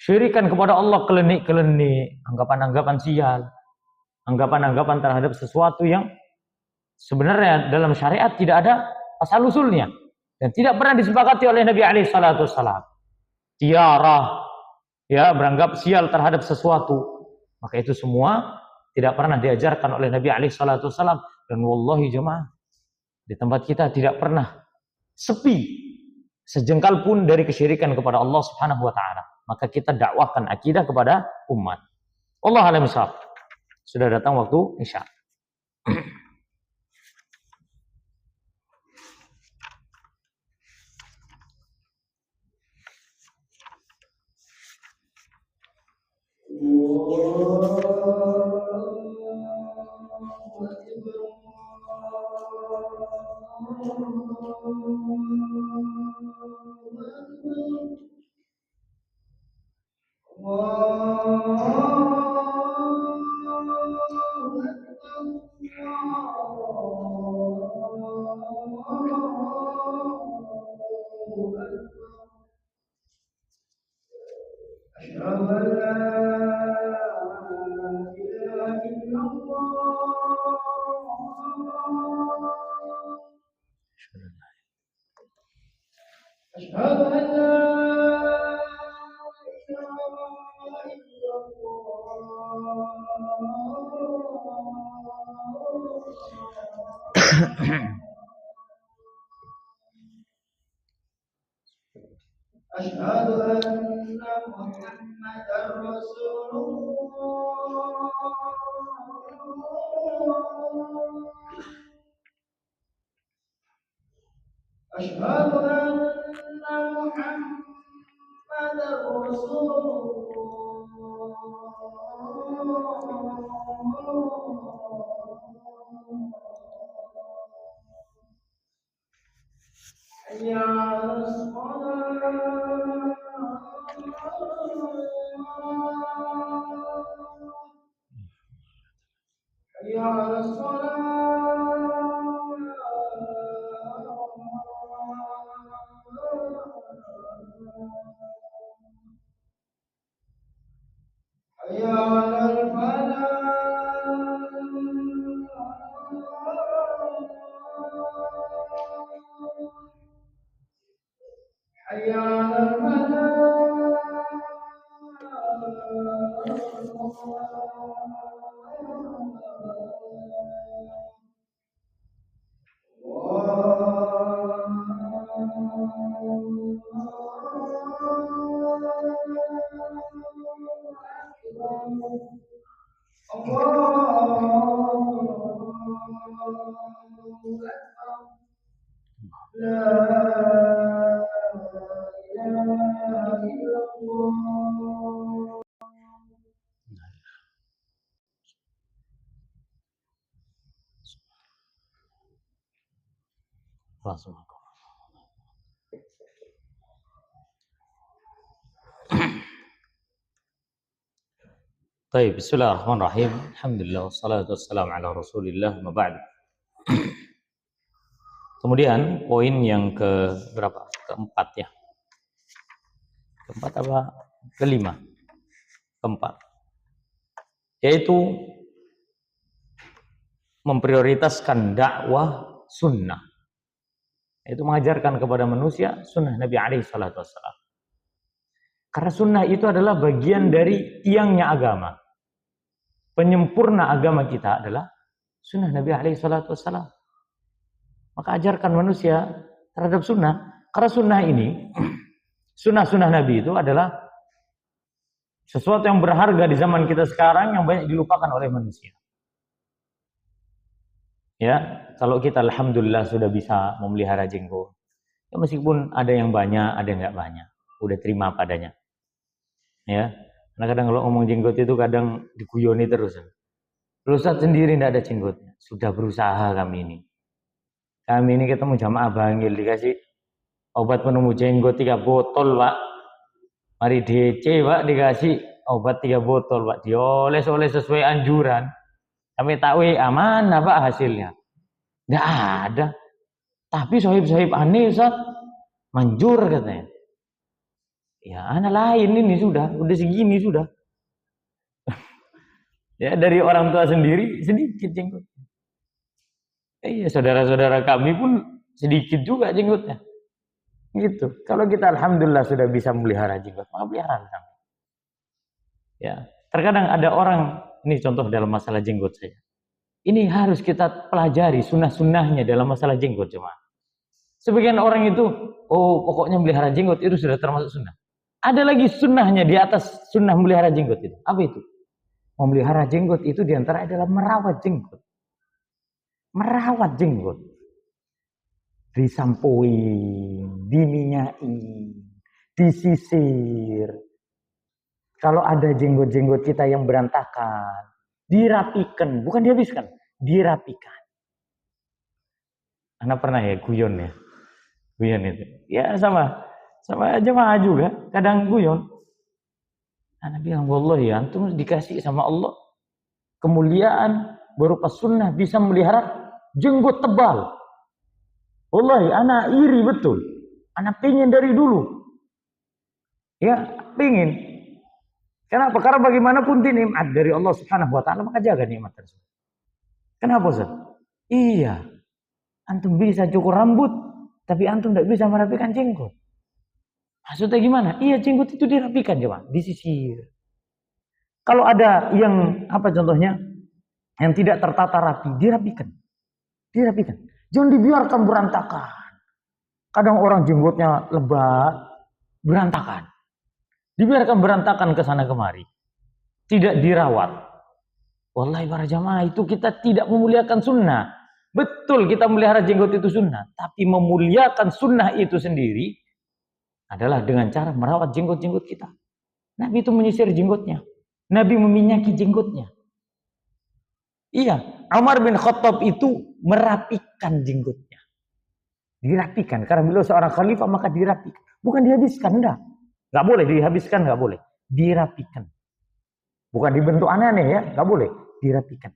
Syirikan kepada Allah kelenik-kelenik, anggapan-anggapan sial, anggapan-anggapan terhadap sesuatu yang sebenarnya dalam syariat tidak ada asal usulnya dan tidak pernah disepakati oleh Nabi alaihi salatu wasallam. Tiarah, ya, beranggap sial terhadap sesuatu, maka itu semua tidak pernah diajarkan oleh Nabi alaihi salatu wasallam. Dan wallahi jemaah, di tempat kita tidak pernah sepi sejengkal pun dari kesyirikan kepada Allah Subhanahu wa taala. Maka kita dakwahkan akidah kepada umat. Wallahu a'lam bishawab. Sudah datang waktu Isya. حي على الفلاح Baik, bismillahirrahmanirrahim. Alhamdulillah wassalatu wassalamu ala Rasulillah ma ba'd. Kemudian poin yang ke berapa? Keempat ya. Keempat apa? Kelima. Keempat. Yaitu memprioritaskan dakwah sunnah. Yaitu mengajarkan kepada manusia sunnah Nabi alaihi salatu wassalam. Karena sunnah itu adalah bagian dari tiangnya agama. Penyempurna agama kita adalah sunnah Nabi alaihi salatu wassalam. Maka ajarkan manusia terhadap sunnah. Karena sunnah ini, sunnah-sunnah Nabi itu adalah sesuatu yang berharga di zaman kita sekarang yang banyak dilupakan oleh manusia. Ya, kalau kita alhamdulillah sudah bisa memelihara jenggot. Ya, meskipun ada yang banyak, ada yang nggak banyak. Udah terima padanya. Ya, karena kadang kalau ngomong jenggot itu kadang diguyoni terus. Ustaz sendiri tidak ada jenggotnya. Sudah berusaha kami ini. Kami ini ketemu jamaah Bangil dikasih obat penumbuh jenggot 3 botol, Pak. Mari DC, Pak, dikasih obat 3 botol, Pak. Dioles-oles sesuai anjuran. Kami tahu aman apa hasilnya. Nggak ada. Tapi sohib-sohib aneh, Ustaz. Manjur katanya. Ya, anak lain ini udah segini sudah. Ya, dari orang tua sendiri sedikit jenggot. Iya, saudara-saudara kami pun sedikit juga jenggotnya. Gitu. Kalau kita alhamdulillah sudah bisa memelihara jenggot, maka pelihara kami. Ya, terkadang ada orang, ini contoh dalam masalah jenggot saja. Ini harus kita pelajari sunnah-sunnahnya dalam masalah jenggot, cuma. Sebagian orang itu, oh pokoknya melihara jenggot itu sudah termasuk sunnah. Ada lagi sunnahnya di atas sunnah melihara jenggot itu. Apa itu? Memelihara jenggot itu diantara adalah merawat jenggot. Merawat jenggot. Disampui, diminyai, disisir. Kalau ada jenggot-jenggot kita yang berantakan, dirapikan. Bukan dihabiskan, dirapikan. Anak pernah ya guyon ya. Guyon itu. Ya sama jemaah juga. Kadang guyon. Anak bilang, wallahi antum dikasih sama Allah kemuliaan berupa sunnah bisa melihara jenggot tebal. Wallahi anak iri betul. Anak pengen dari dulu. Ya, pengen. Kenapa? Karena bagaimanapun ini nikmat dari Allah Subhanahu wa taala, maka jaga nikmat tersebut. Kenapa, Ustaz? Iya. Antum bisa cukur rambut, tapi antum tidak bisa merapikan jenggot. Maksudnya gimana? Iya, jenggot itu dirapikan, coba, disisir. Kalau ada yang apa contohnya? Yang tidak tertata rapi, dirapikan. Dirapikan. Jangan dibiarkan berantakan. Kadang orang jenggotnya lebat, berantakan. Dibiarkan berantakan ke sana kemari. Tidak dirawat. Wallahi para jamaah, itu kita tidak memuliakan sunnah. Betul kita melihara jenggot itu sunnah. Tapi memuliakan sunnah itu sendiri adalah dengan cara merawat jenggot-jenggot kita. Nabi itu menyisir jenggotnya. Nabi meminyaki jenggotnya. Iya, Umar bin Khattab itu merapikan jenggotnya. Dirapikan. Karena beliau seorang khalifah maka dirapikan. Bukan dihabiskan, enggak. Enggak boleh dihabiskan, enggak boleh. Dirapikan. Bukan dibentuk aneh-aneh ya, enggak boleh. Dirapikan.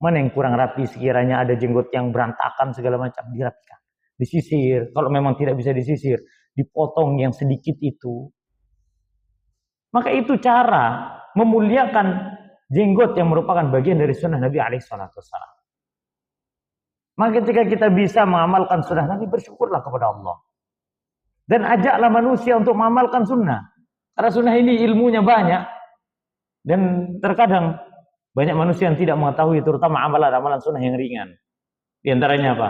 Mana yang kurang rapi sekiranya ada jenggot yang berantakan segala macam, dirapikan. Disisir. Kalau memang tidak bisa disisir, dipotong yang sedikit itu. Maka itu cara memuliakan jenggot yang merupakan bagian dari sunnah Nabi alaihissalam. Maka ketika kita bisa mengamalkan sunnah Nabi, bersyukurlah kepada Allah. Dan ajaklah manusia untuk mengamalkan sunnah. Karena sunnah ini ilmunya banyak. Dan terkadang banyak manusia yang tidak mengetahui, terutama amalan-amalan sunnah yang ringan. Di antaranya apa?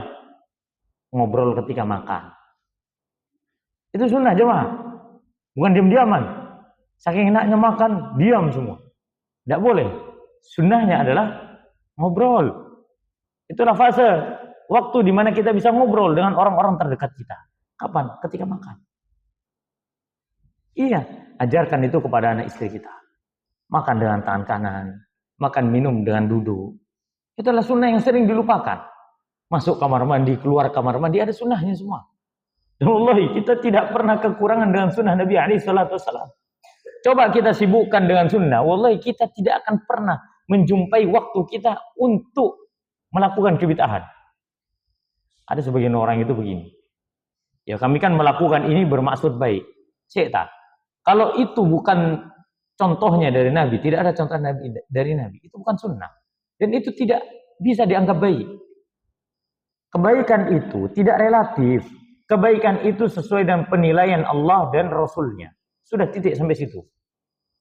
Ngobrol ketika makan. Itu sunnah jemaah. Bukan diam-diaman. Saking enaknya makan, diam semua. Tidak boleh. Sunnahnya adalah ngobrol. Itulah fase waktu di mana kita bisa ngobrol dengan orang-orang terdekat kita. Kapan? Ketika makan. Iya, ajarkan itu kepada anak istri kita. Makan dengan tangan kanan, makan minum dengan duduk. Itulah sunnah yang sering dilupakan. Masuk kamar mandi, keluar kamar mandi, ada sunnahnya semua. Dan wallahi, kita tidak pernah kekurangan dengan sunnah Nabi SAW. Coba kita sibukkan dengan sunnah, wallahi kita tidak akan pernah menjumpai waktu kita untuk melakukan kebid'ahan. Ada sebagian orang itu begini. Ya kami kan melakukan ini bermaksud baik. Syaitan. Kalau itu bukan contohnya dari Nabi, tidak ada contoh Nabi dari Nabi, itu bukan sunnah. Dan itu tidak bisa dianggap baik. Kebaikan itu tidak relatif. Kebaikan itu sesuai dengan penilaian Allah dan Rasulnya. Sudah titik sampai situ.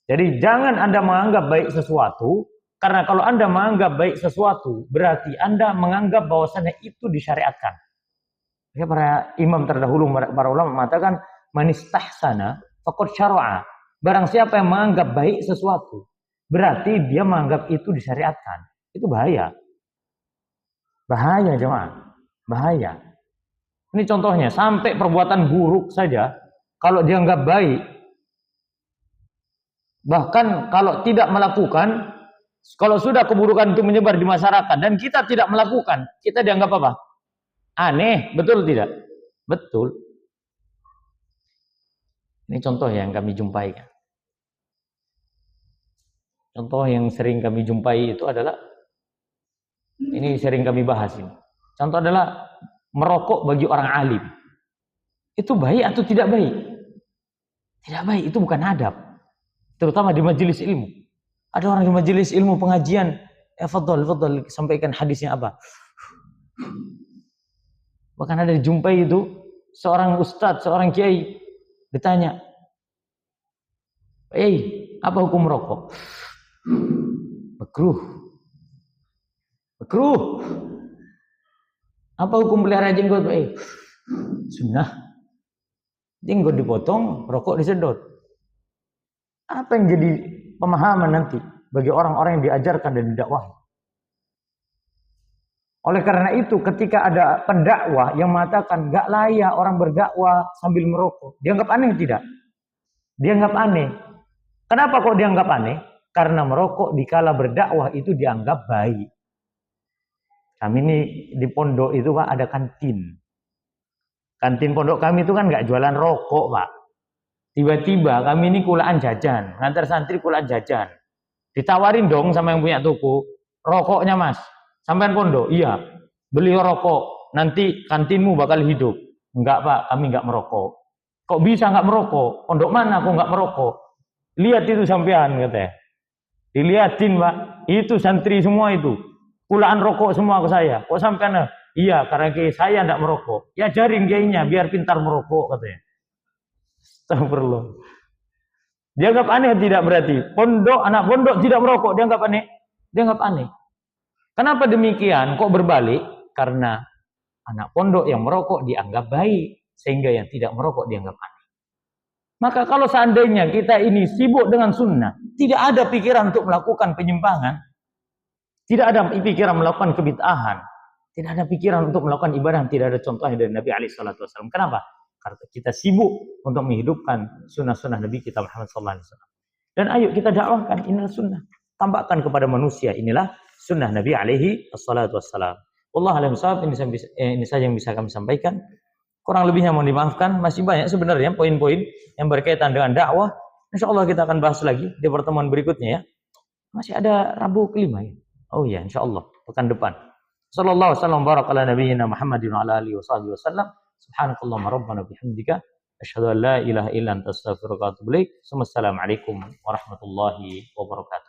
Jadi jangan Anda menganggap baik sesuatu, karena kalau Anda menganggap baik sesuatu, berarti Anda menganggap bahwasannya itu disyariatkan. Ya, para imam terdahulu, para ulama mengatakan, manistahsana faqad syara'a. Barang siapa yang menganggap baik sesuatu, berarti dia menganggap itu disyariatkan. Itu bahaya. Bahaya jemaah. Bahaya. Ini contohnya, sampai perbuatan buruk saja, kalau dianggap baik, bahkan kalau tidak melakukan, kalau sudah keburukan itu menyebar di masyarakat, dan kita tidak melakukan, kita dianggap apa? Aneh, betul tidak? Betul. Ini contoh yang kami jumpai. Contoh yang sering kami jumpai itu adalah, ini sering kami bahas ini. Contoh adalah merokok bagi orang alim. Itu baik atau tidak baik? Tidak baik, itu bukan adab. Terutama di majelis ilmu. Ada orang di majelis ilmu pengajian, fadhal, sampaikan hadisnya apa? Bahkan ada dijumpai itu seorang ustadz, seorang kiai ditanya, apa hukum merokok? Makruh. Makruh. Apa hukum pelihara jenggot? Sunnah. Jenggot dipotong, rokok disedot. Apa yang jadi pemahaman nanti bagi orang-orang yang diajarkan dan didakwahi? Oleh karena itu, ketika ada pendakwah yang mengatakan gak layak orang berdakwah sambil merokok, dianggap aneh tidak? Dianggap aneh. Kenapa kok dianggap aneh? Karena merokok dikala berdakwah itu dianggap baik. Kami ini di pondok itu Pak ada kantin. Kantin pondok kami itu kan nggak jualan rokok Pak. Tiba-tiba kami ini kulaan jajan, ngantar santri kulaan jajan. Ditawarin dong sama yang punya toko, rokoknya Mas. Sampean pondok? Iya. Beli rokok, nanti kantinmu bakal hidup. Enggak Pak, kami nggak merokok. Kok bisa nggak merokok? Pondok mana kok nggak merokok? Lihat itu sampean katanya. Dilihatin Pak, itu santri semua itu. Kulaan rokok semua ke saya. Kok sampean? Iya, karena saya tidak merokok. Ya ajarin kiainya biar pintar merokok katanya. Astagfirullah. Dianggap aneh tidak berarti? Pondok, anak pondok tidak merokok, dianggap aneh? Dianggap aneh. Kenapa demikian? Kok berbalik? Karena anak pondok yang merokok dianggap baik, sehingga yang tidak merokok dianggap aneh. Maka kalau seandainya kita ini sibuk dengan sunnah, tidak ada pikiran untuk melakukan penyimpangan, tidak ada pikiran melakukan kebid'ahan, tidak ada pikiran untuk melakukan ibadah, tidak ada contohnya dari Nabi SAW. Kenapa? Karena kita sibuk untuk menghidupkan sunnah-sunnah Nabi kita Muhammad SAW. Dan ayo kita dakwahkan, inilah sunnah. Tampakkan kepada manusia, inilah sunnah Nabi SAW. Wallahu a'lam bishawab. Ini saja yang bisa kami sampaikan. Kurang lebihnya mohon dimaafkan. Masih banyak sebenarnya poin-poin yang berkaitan dengan dakwah. Insya Allah kita akan bahas lagi di pertemuan berikutnya ya. Masih ada Rabu kelima ya. Oh iya, insya Allah pekan depan. Sallallahu wasallam barak ala nabiyyina Muhammadin wa ala alihi wasallam. Subhanakallahumma rabbana bihamdika asyhadu an la ilaha illa anta astaghfiruka wa atubu ilaik. Wassalamualaikum warahmatullahi wabarakatuh.